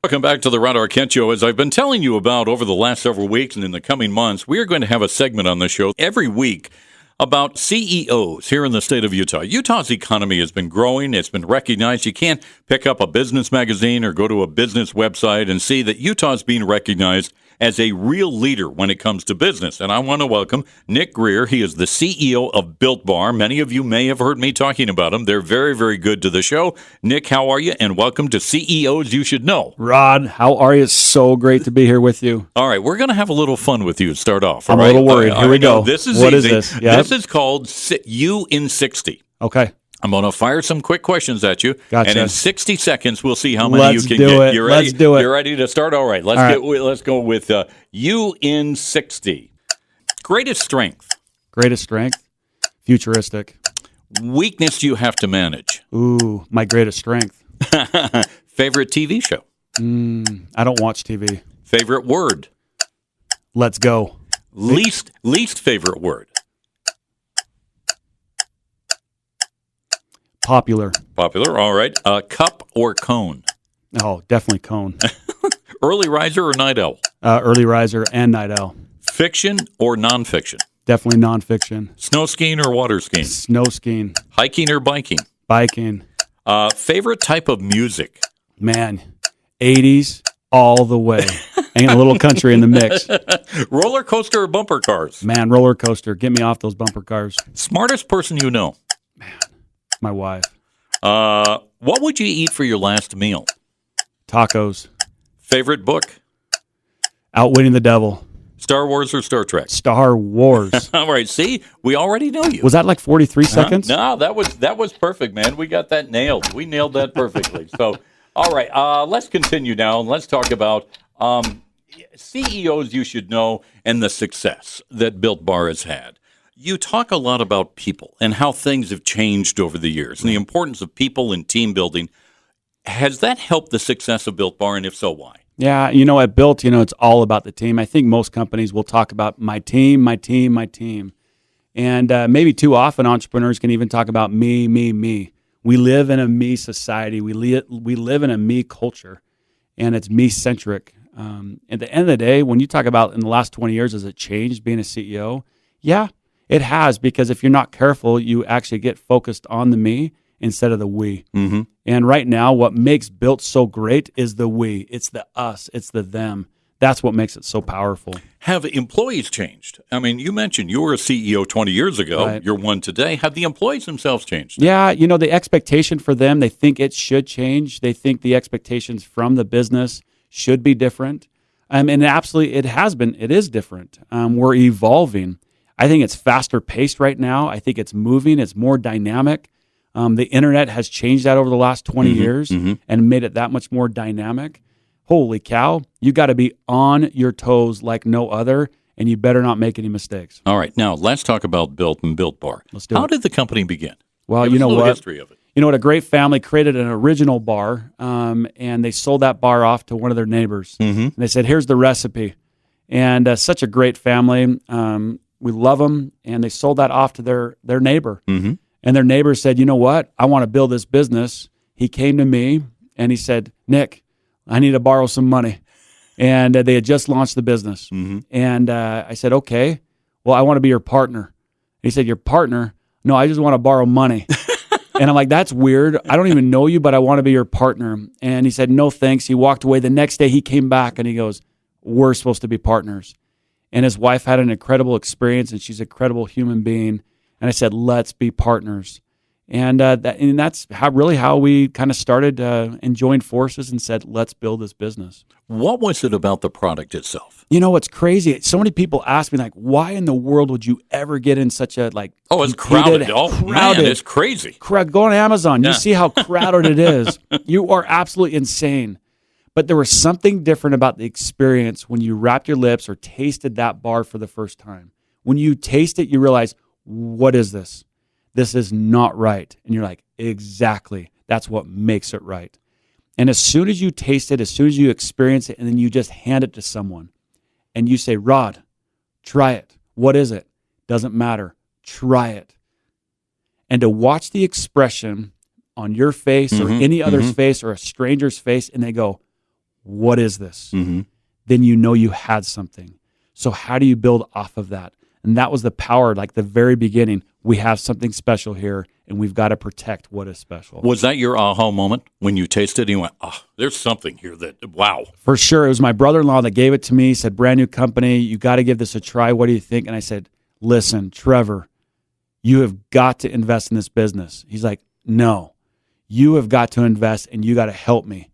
Welcome back to the Rod Arquette Show. As I've been telling you about over the last several weeks and in the coming months, we are going to have a segment on this show every week about CEOs here in the state of Utah. Utah's economy has been growing. It's been recognized. You can't pick up a business magazine or go to a business website and see that Utah's being recognized as a real leader when it comes to business. And I want to welcome Nick Greer. He is the CEO of Built Bar. Many of you may have heard me talking about them. They're very, very good to the show. Nick, how are you? And welcome to CEOs You Should Know. Rod, how are you? It's so great to be here with you. All right, we're going to have a little fun with you to start off. I'm right? a little worried. Here we go. This is what easy. Is this? Yep. This is called You in 60. Okay. I'm going to fire some quick questions at you, Gotcha. and in 60 seconds, we'll see how many Let's you can do get. it. You ready? Let's do it. You're ready to start? All right. Let's go with you in 60. Greatest strength. Greatest strength? Futuristic. Weakness you have to manage. Ooh, my greatest strength. Favorite TV show. I don't watch TV. Favorite word. Let's go. Least favorite word. Popular. Popular. All right. Cup or cone. Oh, definitely cone. Early riser or night owl. Early riser and night owl. Fiction or nonfiction. Definitely nonfiction. Snow skiing or water skiing. Snow skiing. Hiking or biking. Biking. Favorite type of music. Man, 80s all the way. And a little country in the mix. Roller coaster or bumper cars. Man, roller coaster. Get me off those bumper cars. Smartest person you know. My wife. What would you eat for your last meal? Tacos. Favorite book. Outwitting the Devil. Star Wars or Star Trek? Star Wars. All right, see, we already know you. Was that like 43 seconds? No, that was perfect, man. We got that nailed. We nailed that perfectly. So, all right, let's continue now and let's talk about CEOs you should know and the success that Built Bar has had. You talk a lot about people and how things have changed over the years and the importance of people and team building. Has that helped the success of Built Bar, and if so, why? Yeah, at Built, it's all about the team. I think most companies will talk about my team, my team, my team. And maybe too often entrepreneurs can even talk about me, me, me. We live in a me society. We live in a me culture, and it's me-centric. At the end of the day, when you talk about in the last 20 years, has it changed being a CEO? Yeah, it has, because if you're not careful, you actually get focused on the me instead of the we. Mm-hmm. And right now, what makes Built so great is the we. It's the us. It's the them. That's what makes it so powerful. Have employees changed? I mean, you mentioned you were a CEO 20 years ago. Right. You're one today. Have the employees themselves changed? Yeah, the expectation for them, they think it should change. They think the expectations from the business should be different. And absolutely, it has been. It is different. We're evolving. I think it's faster paced right now. I think it's moving. It's more dynamic. The internet has changed that over the last 20 years and made it that much more dynamic. Holy cow, you got to be on your toes like no other, and you better not make any mistakes. All right, now let's talk about Built and Built Bar. Let's do it. How did the company begin? Well, Give you us know a little what? history of it. A great family created an original bar, and they sold that bar off to one of their neighbors. And they said, here's the recipe. And such a great family. We love them, and they sold that off to their neighbor. And their neighbor said, you know what? I want to build this business. He came to me, and he said, Nick, I need to borrow some money. And they had just launched the business. And I said, okay, well, I want to be your partner. He said, your partner? No, I just want to borrow money. And I'm like, that's weird. I don't even know you, but I want to be your partner. And he said, no, thanks. He walked away. The next day he came back and he goes, we're supposed to be partners. And his wife had an incredible experience, and she's an incredible human being. And I said, let's be partners. And that's how we kind of started and joined forces and said, let's build this business. What was it about the product itself? What's crazy? So many people ask me, like, why in the world would you ever get in such a, like, it's crowded. Man, it's crazy. Go on Amazon. Yeah. You see how crowded it is. You are absolutely insane. But there was something different about the experience when you wrapped your lips or tasted that bar for the first time. When you taste it, you realize, what is this? This is not right. And you're like, exactly. That's what makes it right. And as soon as you taste it, as soon as you experience it, and then you just hand it to someone and you say, Rod, try it. What is it? Doesn't matter. Try it. And to watch the expression on your face or any other's face or a stranger's face, and they go, what is this? Then you know you had something. So how do you build off of that? And that was the power, like the very beginning. We have something special here, and we've got to protect what is special. Was that your aha moment when you tasted it and you went, oh, there's something here that, wow. For sure. It was my brother-in-law that gave it to me. He said, brand new company, you got to give this a try. What do you think? And I said, listen, Trevor, you have got to invest in this business. He's like, no, you have got to invest and you got to help me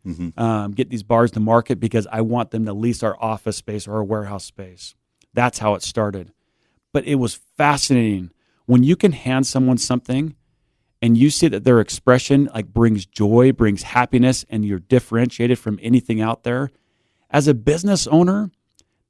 get these bars to market because I want them to lease our office space or our warehouse space. That's how it started. But it was fascinating. When you can hand someone something and you see that their expression like brings joy, brings happiness, and you're differentiated from anything out there, as a business owner,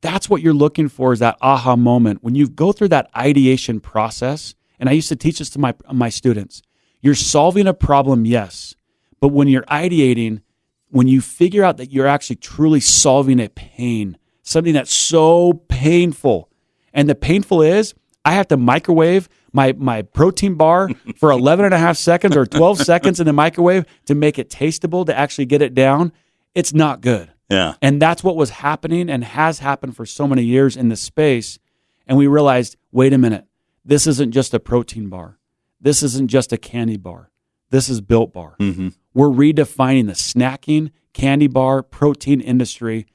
that's what you're looking for is that aha moment. When you go through that ideation process, and I used to teach this to my students, you're solving a problem, yes, but when you're ideating, when you figure out that you're actually truly solving a pain, something that's so painful, and the painful is I have to microwave my protein bar for 11 and a half seconds or 12 seconds in the microwave to make it tasteable, to actually get it down. It's not good. Yeah. And that's what was happening and has happened for so many years in this space. And we realized, wait a minute, this isn't just a protein bar. This isn't just a candy bar. This is Built Bar. We're redefining the snacking, candy bar, protein industry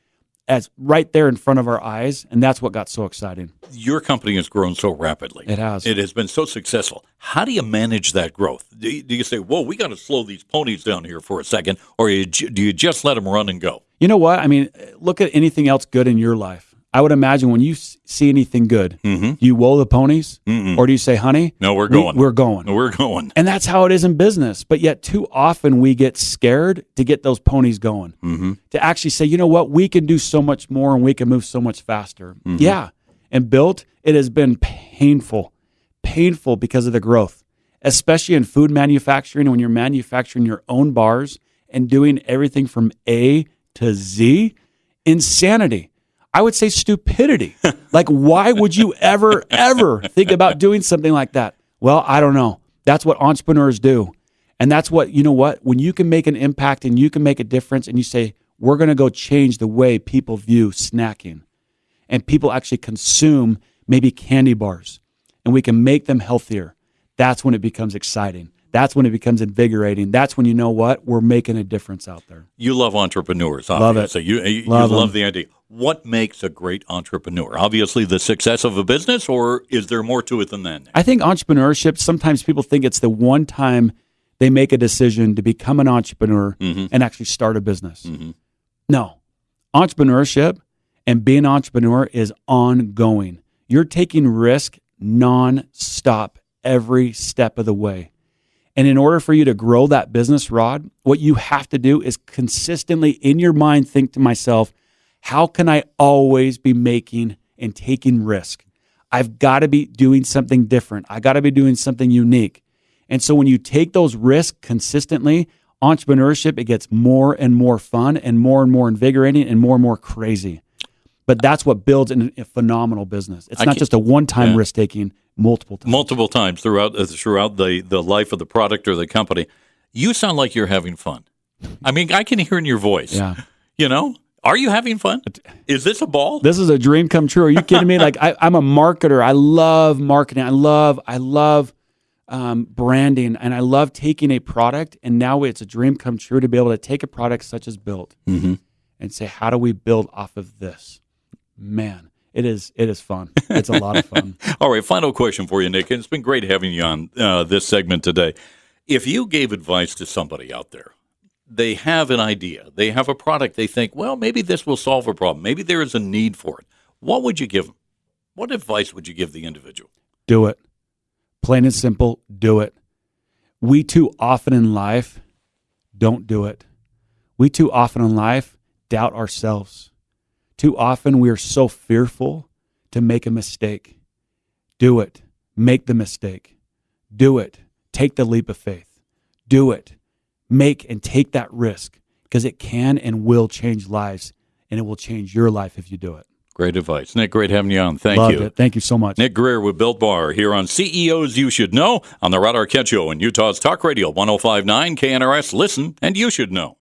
as right there in front of our eyes, and that's what got so exciting. Your company has grown so rapidly. It has. It has been so successful. How do you manage that growth? Do you say, whoa, we got to slow these ponies down here for a second, or do you just let them run and go? You know what? I mean, look at anything else good in your life. I would imagine when you see anything good, do you woe the ponies? Or do you say, honey? No, we're going. We're going. We're going. And that's how it is in business. But yet too often we get scared to get those ponies going, to actually say, you know what, we can do so much more and we can move so much faster. Yeah. And Built, it has been painful because of the growth, especially in food manufacturing. When you're manufacturing your own bars and doing everything from A to Z, insanity. I would say stupidity. Like, why would you ever think about doing something like that? Well, I don't know. That's what entrepreneurs do. And that's what, you know what? When you can make an impact and you can make a difference and you say, we're going to go change the way people view snacking and people actually consume maybe candy bars and we can make them healthier. That's when it becomes exciting. That's when it becomes invigorating. That's when you know what? We're making a difference out there. You love entrepreneurs, obviously. Love it. You love the idea. What makes a great entrepreneur? Obviously the success of a business, or is there more to it than that? I think entrepreneurship, sometimes people think it's the one time they make a decision to become an entrepreneur and actually start a business. No. Entrepreneurship and being an entrepreneur is ongoing. You're taking risk non-stop every step of the way. And in order for you to grow that business, Rod, what you have to do is consistently in your mind think to myself, how can I always be making and taking risk? I've got to be doing something different. I got to be doing something unique. And so when you take those risks consistently, entrepreneurship, it gets more and more fun and more invigorating and more crazy. But that's what builds a phenomenal business. It's not just a one-time risk-taking, multiple times. Multiple times throughout the life of the product or the company. You sound like you're having fun. I mean, I can hear in your voice. Yeah. You know? Are you having fun? Is this a ball? This is a dream come true. Are you kidding me? Like I'm a marketer. I love marketing. I love branding, and I love taking a product. And now it's a dream come true to be able to take a product such as Built and say, how do we build off of this? Man, it is fun. It's a lot of fun. All right, final question for you, Nick. And it's been great having you on this segment today. If you gave advice to somebody out there, they have an idea, they have a product, they think, well, maybe this will solve a problem. Maybe there is a need for it. What would you give them? What advice would you give the individual? Do it. Plain and simple, do it. We too often in life don't do it. We too often in life doubt ourselves. Too often we are so fearful to make a mistake. Do it. Make the mistake. Do it. Take the leap of faith. Do it. Make and take that risk because it can and will change lives, and it will change your life if you do it. Great advice. Nick, great having you on. Thank Loved you. It. Thank you so much. Nick Greer with Built Bar here on CEOs You Should Know on the Rod Arquette Show in Utah's Talk Radio 105.9 KNRS. Listen, and you should know.